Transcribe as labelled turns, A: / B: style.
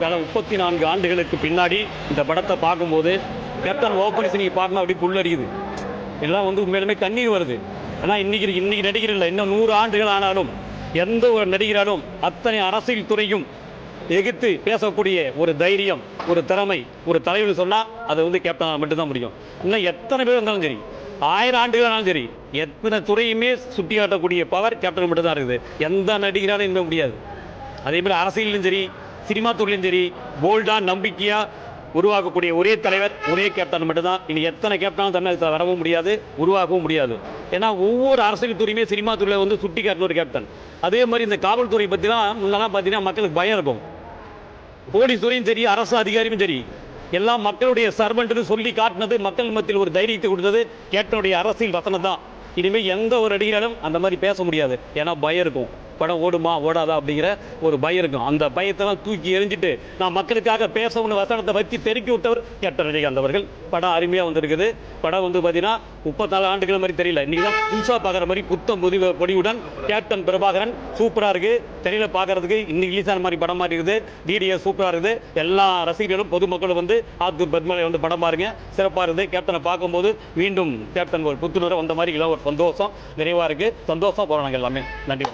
A: கடந்த 34 ஆண்டுகளுக்கு பின்னாடி இந்த படத்தை பார்க்கும்போது கேப்டன் ஓப்பனிங்ஸ் நீங்கள் பார்க்கணும் அப்படி புல்லரிக்குது. எல்லாம் உண்மையிலுமே கண்ணீர் வருது. ஆனால் இன்னைக்கு நடிகர்கள் இன்னும் 100 ஆண்டுகள் ஆனாலும் எந்த ஒரு நடிகராலும் அத்தனை அரசியல் துறையும் எதிர்த்து பேசக்கூடிய ஒரு தைரியம், ஒரு திறமை, ஒரு தலைவர் சொன்னால் அது கேப்டன் மட்டும்தான் முடியும். இன்னும் எத்தனை பேர் இருந்தாலும் சரி, 1000 ஆண்டுகள் ஆனாலும் சரி, எத்தனை துறையுமே சுட்டி காட்டக்கூடிய பவர் கேப்டன் மட்டும்தான் இருக்குது. எந்த நடிகராலும் இன்னும் முடியாது. அதேமாதிரி அரசியலும் சரி, சினிமா துறையிலும் சரி, போல்டாக நம்பிக்கையாக உருவாக்கக்கூடிய ஒரே தலைவர் ஒரே கேப்டன் மட்டும்தான். இனி எத்தனை கேப்டனும் தமிழகத்தில் வரவும் முடியாது, உருவாக்கவும் முடியாது. ஏன்னா ஒவ்வொரு அரசியல் துறையுமே சினிமா துறையில் சுட்டி காட்டின ஒரு கேப்டன். அதே மாதிரி இந்த காவல்துறை பற்றிலாம் முன்னெல்லாம் பார்த்தீங்கன்னா மக்களுக்கு பயம் இருக்கும். போலீஸ் துறையும் சரி, அரசு அதிகாரியும் சரி, எல்லாம் மக்களுடைய சர்வெண்ட்னு சொல்லி காட்டினது, மக்கள் மத்தியில் ஒரு தைரியத்தை கொடுத்தது கேப்டனுடைய அரசியல் வசனம் தான். இனிமேல் எந்த ஒரு நடிகராலும் அந்த மாதிரி பேச முடியாது. ஏன்னா பயம் இருக்கும். படம் ஓடுமா ஓடாதா அப்படிங்கிற ஒரு பயம் இருக்கும். அந்த பயத்தெல்லாம் தூக்கி எறிஞ்சிட்டு நான் மக்களுக்காக பேசணும்னு வசனத்தை வச்சு தெருக்கி விட்டவர் கேப்டன் விஜயகாந்த் அவர்கள். படம் அருமையாக வந்திருக்குது. படம் பார்த்தீங்கன்னா 34 ஆண்டுகள் மாதிரி தெரியல. இன்றைக்கி தான் புதுசாக பார்க்குற மாதிரி புத்தம் பொடிவுடன் கேப்டன் பிரபாகரன் சூப்பராக இருக்குது. தெரியல பார்க்குறதுக்கு இன்னைக்கு ரிலீஸ் ஆன மாதிரி படம் மாதிரி இருக்குது. டிடிஎஸ் சூப்பராக இருக்குது. எல்லா ரசிகர்களும் பொதுமக்களும் ஆத்தூர் பத்மலை படம் பாருங்கள், சிறப்பாக இருக்குது. கேப்டனை பார்க்கும்போது மீண்டும் கேப்டன் ஒரு புத்துணர்வு வந்த மாதிரி இல்லை, ஒரு சந்தோஷம் நிறைவாக இருக்குது. சந்தோஷம் போகிறோம் நாங்கள் எல்லாமே. நன்றி.